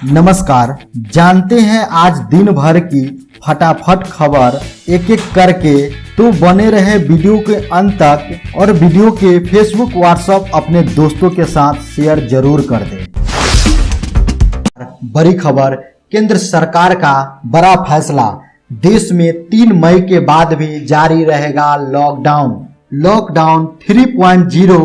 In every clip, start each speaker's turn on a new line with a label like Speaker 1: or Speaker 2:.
Speaker 1: नमस्कार। जानते हैं आज दिन भर की फटाफट खबर एक एक करके, तो बने रहे वीडियो के अंत तक और वीडियो के फेसबुक व्हाट्सएप अपने दोस्तों के साथ शेयर जरूर कर दें। बड़ी खबर, केंद्र सरकार का बड़ा फैसला, देश में 3 मई के बाद भी जारी रहेगा लॉकडाउन 3.0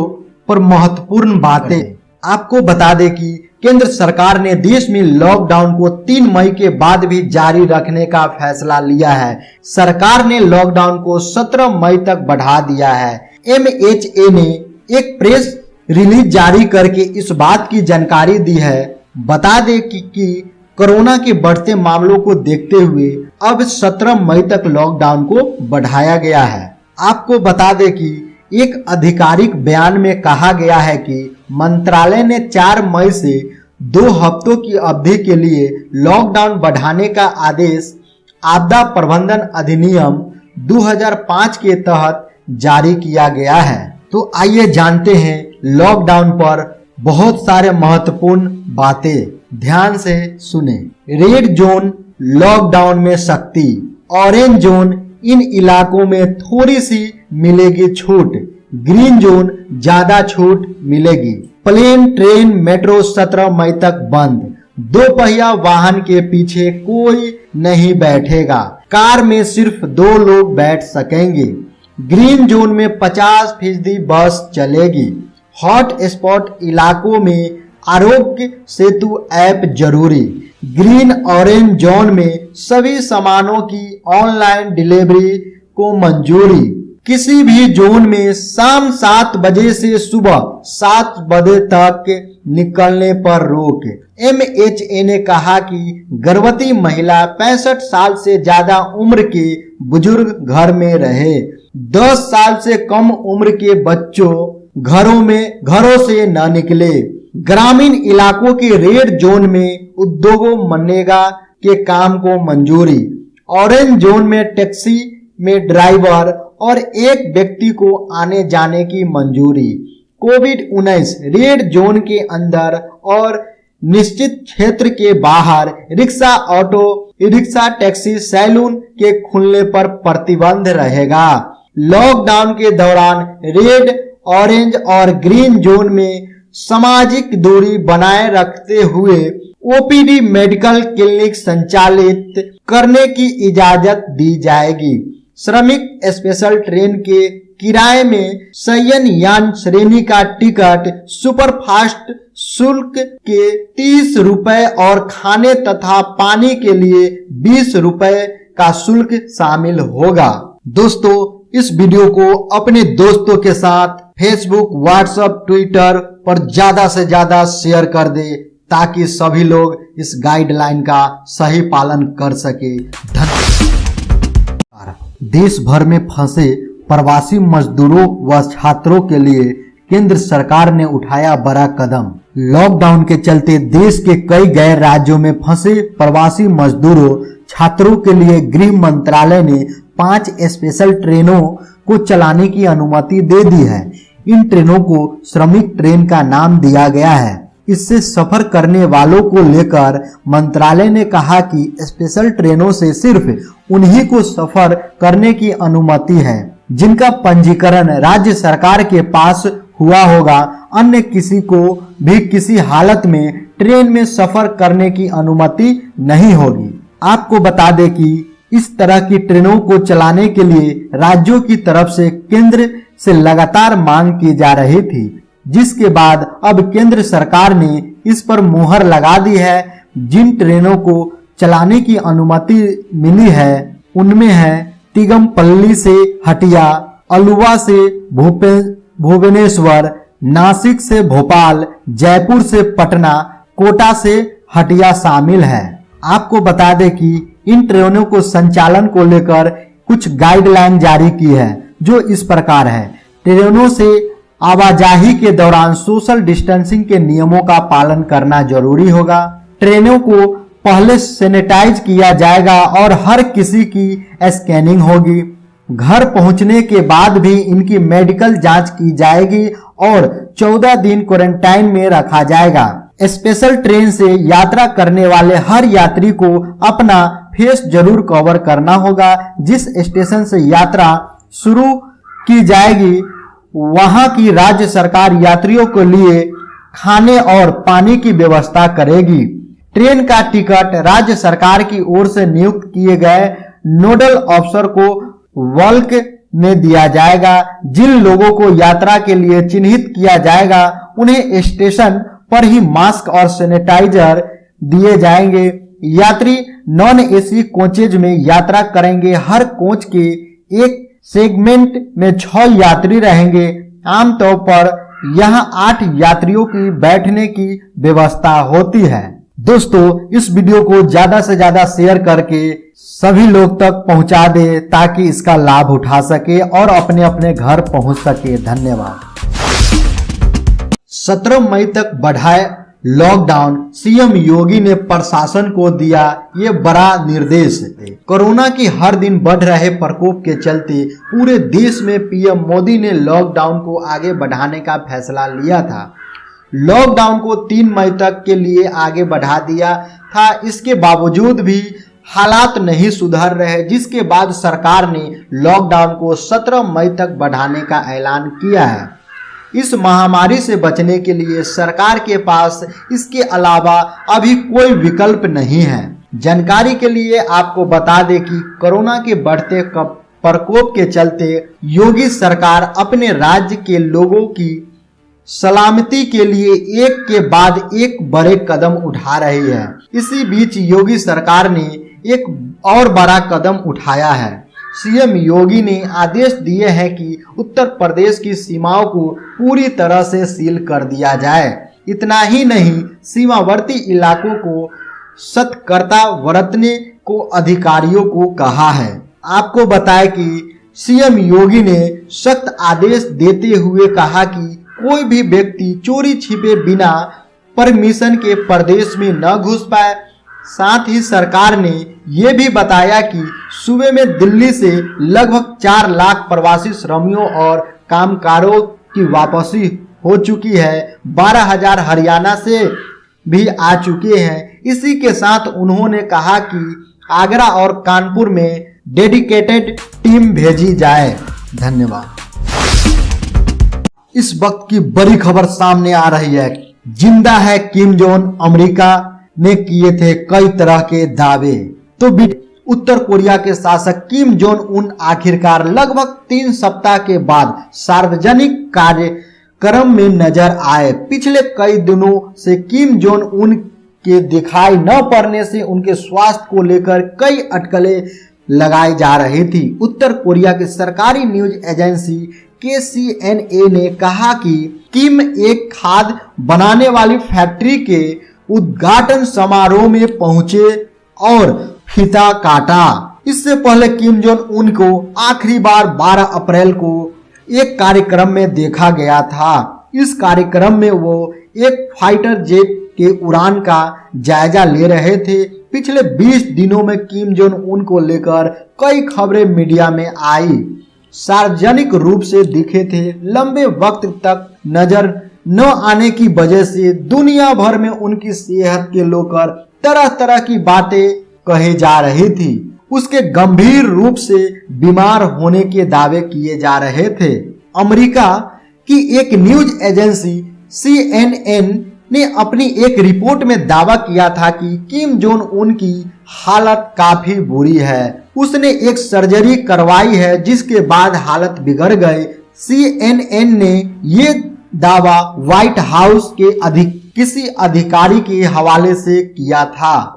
Speaker 1: पर महत्वपूर्ण बातें। आपको बता दें कि केंद्र सरकार ने देश में लॉकडाउन को 3 मई के बाद भी जारी रखने का फैसला लिया है। सरकार ने लॉकडाउन को 17 मई तक बढ़ा दिया है। MHA ने एक प्रेस रिलीज जारी करके इस बात की जानकारी दी है। बता दें कि कोरोना के बढ़ते मामलों को देखते हुए अब 17 मई तक लॉकडाउन को बढ़ाया गया है। आपको बता दें कि एक आधिकारिक बयान में कहा गया है कि मंत्रालय ने 4 मई से 2 हफ्तों की अवधि के लिए लॉकडाउन बढ़ाने का आदेश आपदा प्रबंधन अधिनियम 2005 के तहत जारी किया गया है। तो आइए जानते हैं लॉकडाउन पर बहुत सारे महत्वपूर्ण बातें, ध्यान से सुने। रेड जोन लॉकडाउन में सख्ती, ऑरेंज जोन इन इलाकों में थोड़ी सी मिलेगी छूट, ग्रीन जोन ज्यादा छूट मिलेगी। प्लेन, ट्रेन, मेट्रो 17 मई तक बंद, 2 पहिया वाहन के पीछे कोई नहीं बैठेगा, कार में सिर्फ 2 लोग बैठ सकेंगे। ग्रीन जोन में 50% बस चलेगी। हॉट स्पॉट इलाकों में आरोग्य सेतु ऐप जरूरी। ग्रीन ऑरेंज जोन में सभी सामानों की ऑनलाइन डिलीवरी को मंजूरी। किसी भी जोन में शाम 7 बजे से सुबह 7 बजे तक निकलने पर रोक। MHA ने कहा कि गर्भवती महिला 65 साल से ज्यादा उम्र के बुजुर्ग घर में रहे। 10 साल से कम उम्र के बच्चों घरों से न निकले। ग्रामीण इलाकों के रेड जोन में उद्योगों मनरेगा के काम को मंजूरी। ऑरेंज जोन में टैक्सी में ड्राइवर और एक व्यक्ति को आने जाने की मंजूरी। कोविड-19 रेड जोन के अंदर और निश्चित क्षेत्र के बाहर rickshaw, auto rickshaw, taxi, salon के खुलने पर प्रतिबंध रहेगा। लॉकडाउन के दौरान रेड, ऑरेंज और ग्रीन जोन में सामाजिक दूरी बनाए रखते हुए OPD मेडिकल क्लिनिक संचालित करने की इजाजत दी जाएगी। श्रमिक स्पेशल ट्रेन के किराए में शयन यान श्रेणी का टिकट सुपरफास्ट शुल्क के 30 रुपए और खाने तथा पानी के लिए 20 रुपए का शुल्क शामिल होगा। दोस्तों, इस वीडियो को अपने दोस्तों के साथ फेसबुक, व्हाट्सएप, ट्विटर पर ज्यादा से ज्यादा शेयर कर दे ताकि सभी लोग इस गाइडलाइन का सही पालन कर सके। देश भर में फंसे प्रवासी मजदूरों व छात्रों के लिए केंद्र सरकार ने उठाया बड़ा कदम। लॉकडाउन के चलते देश के कई गैर राज्यों में फंसे प्रवासी मजदूरों, छात्रों के लिए गृह मंत्रालय ने 5 स्पेशल ट्रेनों को चलाने की अनुमति दे दी है। इन ट्रेनों को श्रमिक ट्रेन का नाम दिया गया है। इससे सफर करने वालों को लेकर मंत्रालय ने कहा कि स्पेशल ट्रेनों से सिर्फ उन्हीं को सफर करने की अनुमति है जिनका पंजीकरण राज्य सरकार के पास हुआ होगा। अन्य किसी को भी किसी हालत में ट्रेन में सफर करने की अनुमति नहीं होगी। आपको बता दें कि इस तरह की ट्रेनों को चलाने के लिए राज्यों की तरफ से केंद्र से लगातार मांग की जा रही थी, जिसके बाद अब केंद्र सरकार ने इस पर मुहर लगा दी है। जिन ट्रेनों को चलाने की अनुमति मिली है उनमें है तिगमपल्ली से हटिया, अलुवा से भुवनेश्वर, नासिक से भोपाल, जयपुर से पटना, कोटा से हटिया शामिल है। आपको बता दें कि इन ट्रेनों को संचालन को लेकर कुछ गाइडलाइन जारी की है जो इस प्रकार है। ट्रेनों से आवाजाही के दौरान सोशल डिस्टेंसिंग के नियमों का पालन करना जरूरी होगा। ट्रेनों को पहले सैनिटाइज किया जाएगा और हर किसी की स्कैनिंग होगी। घर पहुंचने के बाद भी इनकी मेडिकल जांच की जाएगी और 14 दिन क्वारंटाइन में रखा जाएगा। स्पेशल ट्रेन से यात्रा करने वाले हर यात्री को अपना फेस जरूर कवर करना होगा। जिस स्टेशन से यात्रा शुरू की जाएगी वहां की राज्य सरकार यात्रियों के लिए खाने और पानी की व्यवस्था करेगी। ट्रेन का टिकट राज्य सरकार की ओर से नियुक्त किए गए नोडल अफसर को वल्क में दिया जाएगा। जिन लोगों को यात्रा के लिए चिन्हित किया जाएगा उन्हें स्टेशन पर ही मास्क और सैनिटाइजर दिए जाएंगे। यात्री नॉन एसी कोचेज में यात्रा करेंगे। हर कोच के एक सेगमेंट में 6 यात्री रहेंगे। आमतौर पर यहां 8 यात्रियों की बैठने की व्यवस्था होती है। दोस्तों, इस वीडियो को ज्यादा से ज्यादा शेयर करके सभी लोग तक पहुंचा दे ताकि इसका लाभ उठा सके और अपने अपने घर पहुंच सके। धन्यवाद। 17 मई तक बढ़ाए लॉकडाउन, सीएम योगी ने प्रशासन को दिया ये बड़ा निर्देश। कोरोना की हर दिन बढ़ रहे प्रकोप के चलते पूरे देश में पीएम मोदी ने लॉकडाउन को आगे बढ़ाने का फैसला लिया था। लॉकडाउन को 3 मई तक के लिए आगे बढ़ा दिया था। इसके बावजूद भी हालात नहीं सुधर रहे, जिसके बाद सरकार ने लॉकडाउन को 17 मई तक बढ़ाने का ऐलान किया है। इस महामारी से बचने के लिए सरकार के पास इसके अलावा अभी कोई विकल्प नहीं है। जानकारी के लिए आपको बता दें कि कोरोना के बढ़ते प्रकोप के चलते योगी सरकार अपने राज्य के लोगों की सलामती के लिए एक के बाद एक बड़े कदम उठा रही है। इसी बीच योगी सरकार ने एक और बड़ा कदम उठाया है। सीएम योगी ने आदेश दिए हैं कि उत्तर प्रदेश की सीमाओं को पूरी तरह से सील कर दिया जाए। इतना ही नहीं, सीमावर्ती इलाकों को सतर्कता बरतने को अधिकारियों को कहा है। आपको बताएं कि सीएम योगी ने सख्त आदेश देते हुए कहा कि कोई भी व्यक्ति चोरी छिपे बिना परमिशन के प्रदेश में न घुस पाए। साथ ही सरकार ने यह भी बताया कि सूबे में दिल्ली से लगभग 4 लाख प्रवासी श्रमिकों और कामगारों की वापसी हो चुकी है। 12,000 हरियाणा से भी आ चुके हैं। इसी के साथ उन्होंने कहा कि आगरा और कानपुर में डेडिकेटेड टीम भेजी जाए। धन्यवाद। इस वक्त की बड़ी खबर सामने आ रही है। जिंदा है किम जोंग, अमेरिका ने किए थे कई तरह के दावे। तो उत्तर कोरिया के शासक किम जोंग उन आखिरकार लगभग 3 सप्ताह के बाद सार्वजनिक कार्यक्रम में नजर आए। पिछले कई दिनों से किम जोंग उन के दिखाई न पड़ने से उनके स्वास्थ्य को लेकर कई अटकलें लगाई जा रही थी। उत्तर कोरिया की सरकारी न्यूज एजेंसी KCNA ने कहा कि किम एक खाद बनाने वाली फैक्ट्री के उद्घाटन समारोह में पहुंचे और फीता काटा। इससे पहले किम जोंग उन को आखिरी बार 12 अप्रैल को एक कार्यक्रम में देखा गया था। इस कार्यक्रम में वो एक फाइटर जेट के उड़ान का जायजा ले रहे थे। पिछले 20 दिनों में किम जोंग उन को लेकर कई खबरें मीडिया में आई। सार्वजनिक रूप से दिखे थे। लंबे वक्त तक नजर न आने की वजह से दुनिया भर में उनकी सेहत के लेकर तरह तरह की बातें कही जा रही थी। उसके गंभीर रूप से बीमार होने के दावे किए जा रहे थे। अमेरिका की एक न्यूज एजेंसी CNN ने अपनी एक रिपोर्ट में दावा किया था कि किम जोंग उन की हालत काफी बुरी है। उसने एक सर्जरी करवाई है जिसके बाद हालत बिगड़ गई। CNN ने ये दावा व्हाइट हाउस के किसी अधिकारी के हवाले से किया था।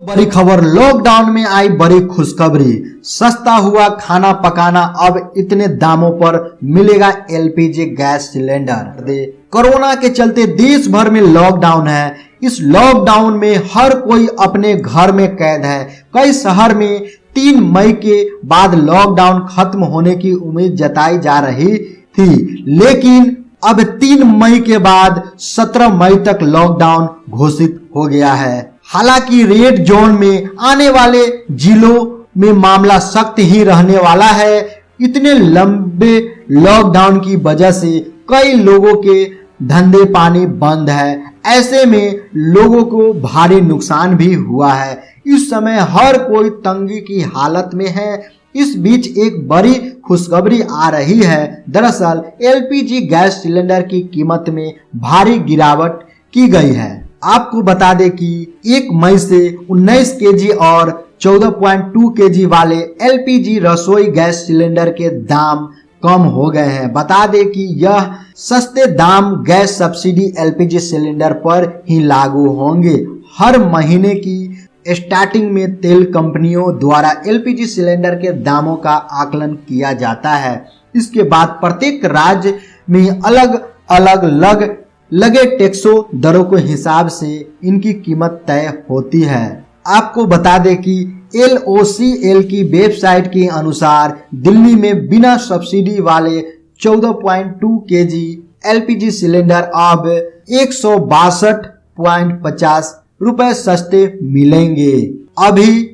Speaker 1: बड़ी खबर, लॉकडाउन में आई बड़ी खुशखबरी। सस्ता हुआ खाना पकाना, अब इतने दामों पर मिलेगा LPG गैस सिलेंडर। कोरोना के चलते देश भर में लॉकडाउन है। इस लॉकडाउन में हर कोई अपने घर में कैद है। कई शहर में 3 मई के बाद लॉकडाउन खत्म होने की उम्मीद जताई जा रही थी, लेकिन अब 3 मई के बाद 17 मई तक लॉकडाउन घोषित हो गया है। हालांकि रेड जोन में आने वाले जिलों में मामला सख्त ही रहने वाला है। इतने लंबे लॉकडाउन की वजह से कई लोगों के धंधे पानी बंद है। ऐसे में लोगों को भारी नुकसान भी हुआ है। इस समय हर कोई तंगी की हालत में है। इस बीच एक बड़ी खुशखबरी आ रही है। दरअसल एलपीजी गैस सिलेंडर की कीमत में भारी गिरावट की गई है। आपको बता दें कि 1 मई से 19 केजी और 14.2 केजी वाले एलपीजी रसोई गैस सिलेंडर के दाम कम हो गए हैं। बता दें कि यह सस्ते दाम गैस सब्सिडी एलपीजी सिलेंडर पर ही लागू होंगे। हर महीने की स्टार्टिंग में तेल कंपनियों द्वारा एलपीजी सिलेंडर के दामों का आकलन किया जाता है। इसके बाद प्रत्येक राज्य में अलग अलग लगे टैक्सों दरों के हिसाब से इनकी कीमत तय होती है। आपको बता दें कि LOCL की वेबसाइट के अनुसार दिल्ली में बिना सब्सिडी वाले 14.2 केजी एलपीजी सिलेंडर अब 162.50 रुपए सस्ते मिलेंगे। अभी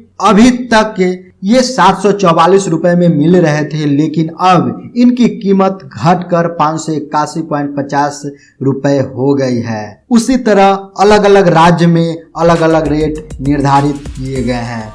Speaker 1: तक ये 744 रुपए में मिल रहे थे, लेकिन अब इनकी कीमत घटकर 581.50 रुपए हो गई है। उसी तरह अलग अलग राज्य में अलग अलग रेट निर्धारित किए गए हैं।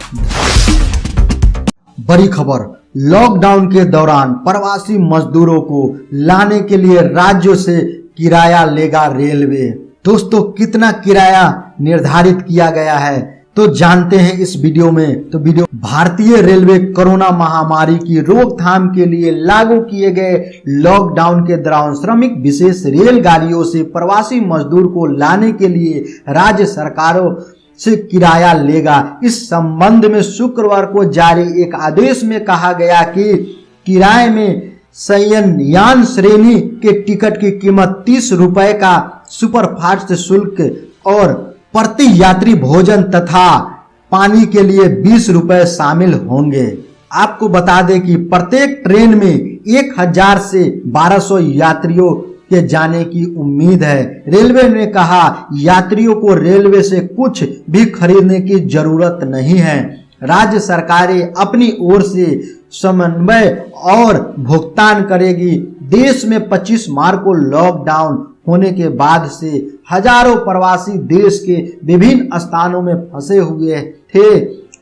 Speaker 1: बड़ी खबर, लॉकडाउन के दौरान प्रवासी मजदूरों को लाने के लिए राज्यों से किराया लेगा रेलवे। दोस्तों, कितना किराया निर्धारित किया गया है तो जानते हैं इस वीडियो में। तो वीडियो भारतीय रेलवे कोरोना महामारी की रोकथाम के लिए लागू किए गए लॉकडाउन के दौरान श्रमिक विशेष रेलगाड़ियों से प्रवासी मजदूर को लाने के लिए राज्य सरकारों से किराया लेगा। इस संबंध में शुक्रवार को जारी एक आदेश में कहा गया कि किराए में शयनयान श्रेणी के टिकट की कीमत 30 रुपए का सुपरफास्ट शुल्क और प्रति यात्री भोजन तथा पानी के लिए 20 रुपए शामिल होंगे। आपको बता दें कि प्रत्येक ट्रेन में 1000 से 1200 यात्रियों के जाने की उम्मीद है। रेलवे ने कहा, यात्रियों को रेलवे से कुछ भी खरीदने की जरूरत नहीं है। राज्य सरकारें अपनी ओर से समन्वय और भुगतान करेगी। देश में 25 मार्च को लॉकडाउन होने के बाद से हजारों प्रवासी देश के विभिन्न स्थानों में फंसे हुए थे।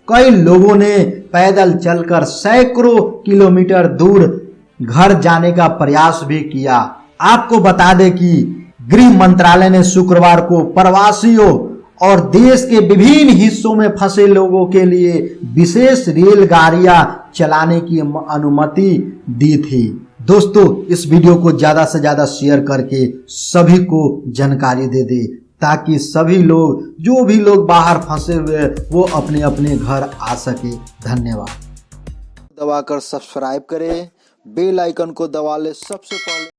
Speaker 1: कई लोगों ने पैदल चलकर सैकड़ों किलोमीटर दूर घर जाने का प्रयास भी किया। आपको बता दें कि गृह मंत्रालय ने शुक्रवार को प्रवासियों और देश के विभिन्न हिस्सों में फंसे लोगों के लिए विशेष रेलगाड़ियां चलाने की अनुमति दी थी। दोस्तों, इस वीडियो को ज्यादा से ज्यादा शेयर करके सभी को जानकारी दे दे, ताकि सभी लोग, जो भी लोग बाहर फंसे हुए, वो अपने अपने घर आ सके। धन्यवाद।
Speaker 2: दबाकर सब्सक्राइब करें, बेल आइकन को दबा ले सबसे पहले।